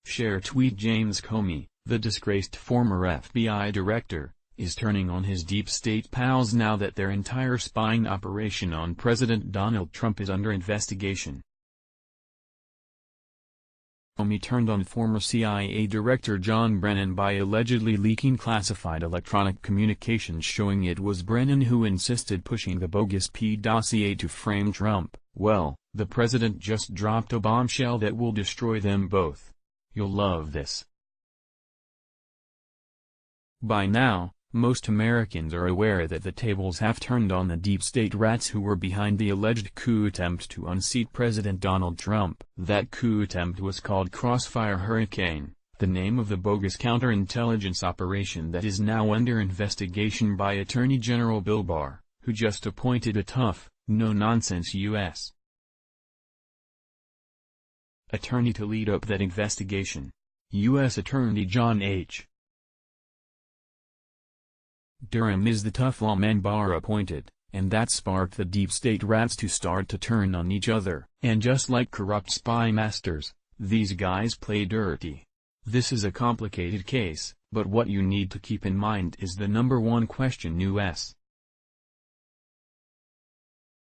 ShareTweetJames Comey, the disgraced former FBI director, is turning on his deep state pals now that their entire spying operation on President Donald Trump is under investigation. Comey turned on former CIA Director John Brennan by allegedly leaking classified electronic communications showing it was Brennan who insisted pushing the bogus dossier to frame Trump. Well, the president just dropped a bombshell that will destroy them both. You'll love this. By now, most Americans are aware that the tables have turned on the deep state rats who were behind the alleged coup attempt to unseat President Donald Trump. That coup attempt was called Crossfire Hurricane, the name of the bogus counterintelligence operation that is now under investigation by Attorney General Bill Barr, who just appointed a tough, no-nonsense U.S. attorney to lead up that investigation. U.S. Attorney John H. Durham is the tough lawman Barr appointed, and that sparked the deep state rats to start to turn on each other. And just like corrupt spy masters, these guys play dirty. This is a complicated case, but what you need to keep in mind is the number one question U.S.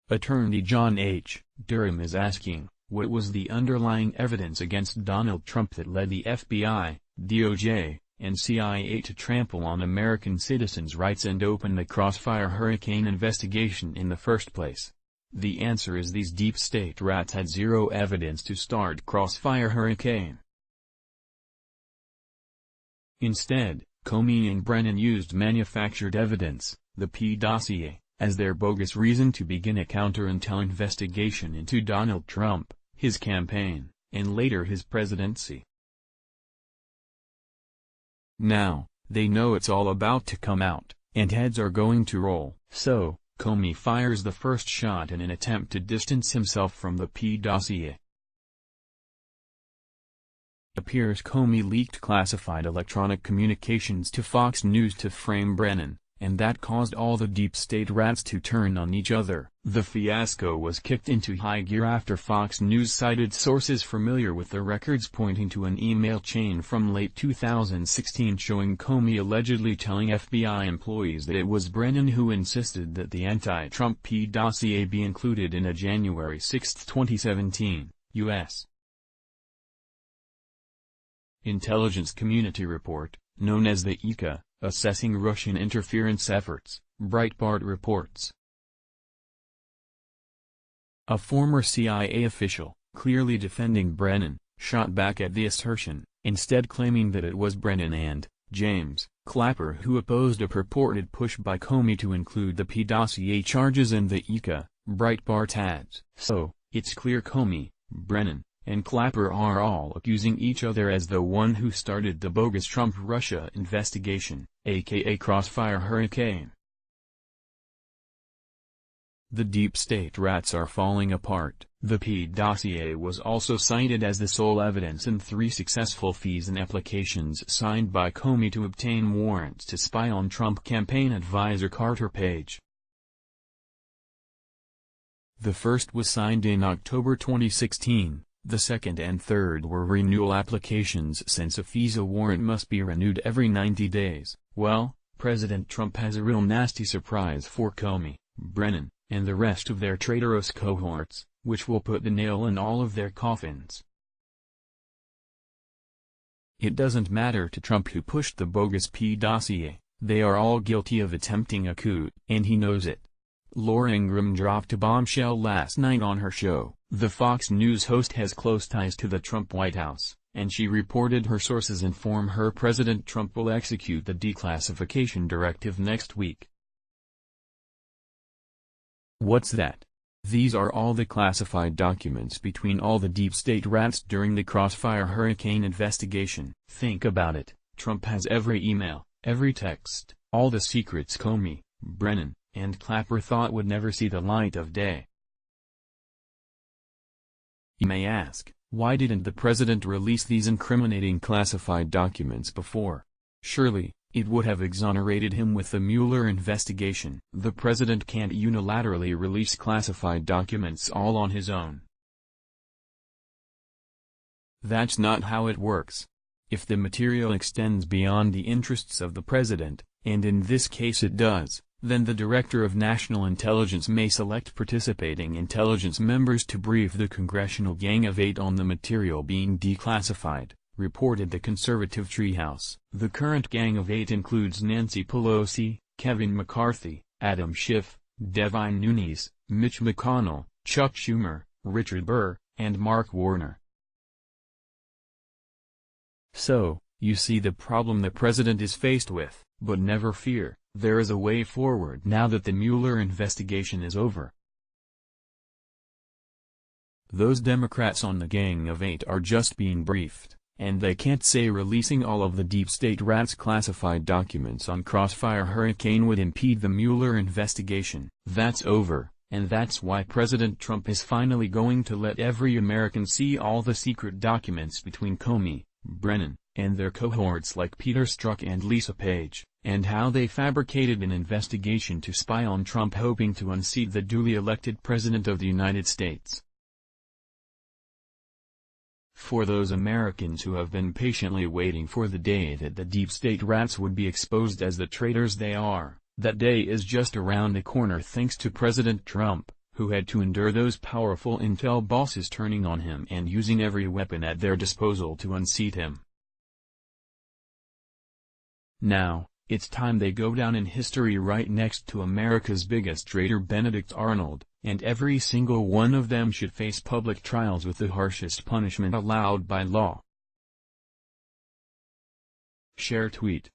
Attorney John H. Durham is asking: what was the underlying evidence against Donald Trump that led the FBI, DOJ, and CIA to trample on American citizens' rights and open the Crossfire Hurricane investigation in the first place? The answer is these deep state rats had zero evidence to start Crossfire Hurricane. Instead, Comey and Brennan used manufactured evidence, the dossier, as their bogus reason to begin a counterintel investigation into Donald Trump, his campaign, and later his presidency. Now, they know it's all about to come out, and heads are going to roll. So, Comey fires the first shot in an attempt to distance himself from the dossier. It appears Comey leaked classified electronic communications to Fox News to frame Brennan, and that caused all the deep state rats to turn on each other. The fiasco was kicked into high gear after Fox News cited sources familiar with the records pointing to an email chain from late 2016 showing Comey allegedly telling FBI employees that it was Brennan who insisted that the anti-Trump dossier be included in a January 6, 2017, U.S. intelligence community report, known as the ICA, Assessing Russian Interference Efforts, Breitbart reports. A former CIA official, clearly defending Brennan, shot back at the assertion, instead claiming that it was Brennan and James Clapper who opposed a purported push by Comey to include the dossier charges in the ICA, Breitbart adds. So, it's clear Comey, Brennan, and Clapper are all accusing each other as the one who started the bogus Trump-Russia investigation, aka Crossfire Hurricane. The deep state rats are falling apart. The dossier was also cited as the sole evidence in 3 successful FISA applications signed by Comey to obtain warrants to spy on Trump campaign advisor Carter Page. The first was signed in October 2016. The second and third were renewal applications since a FISA warrant must be renewed every 90 days. Well, President Trump has a real nasty surprise for Comey, Brennan, and the rest of their traitorous cohorts, which will put the nail in all of their coffins. It doesn't matter to Trump who pushed the bogus dossier, they are all guilty of attempting a coup, and he knows it. Laura Ingraham dropped a bombshell last night on her show. The Fox News host has close ties to the Trump White House, and she reported her sources inform her President Trump will execute the declassification directive next week. What's that? These are all the classified documents between all the deep state rats during the Crossfire Hurricane investigation. Think about it. Trump has every email, every text, all the secrets Comey, Brennan, and Clapper thought would never see the light of day. You may ask, why didn't the president release these incriminating classified documents before? Surely, it would have exonerated him with the Mueller investigation. The president can't unilaterally release classified documents all on his own. That's not how it works. If the material extends beyond the interests of the president, and in this case it does, then the Director of National Intelligence may select participating intelligence members to brief the Congressional Gang of Eight on the material being declassified, reported the conservative Treehouse. The current Gang of Eight includes Nancy Pelosi, Kevin McCarthy, Adam Schiff, Devin Nunes, Mitch McConnell, Chuck Schumer, Richard Burr, and Mark Warner. So, you see the problem the president is faced with, but never fear, there is a way forward now that the Mueller investigation is over. Those Democrats on the Gang of Eight are just being briefed, and they can't say releasing all of the deep state rats' classified documents on Crossfire Hurricane would impede the Mueller investigation. That's over, and that's why President Trump is finally going to let every American see all the secret documents between Comey, Brennan, and their cohorts like Peter Strzok and Lisa Page, and how they fabricated an investigation to spy on Trump hoping to unseat the duly elected President of the United States. For those Americans who have been patiently waiting for the day that the deep state rats would be exposed as the traitors they are, that day is just around the corner thanks to President Trump, who had to endure those powerful intel bosses turning on him and using every weapon at their disposal to unseat him. Now, it's time they go down in history right next to America's biggest traitor Benedict Arnold, and every single one of them should face public trials with the harshest punishment allowed by law. Share tweet.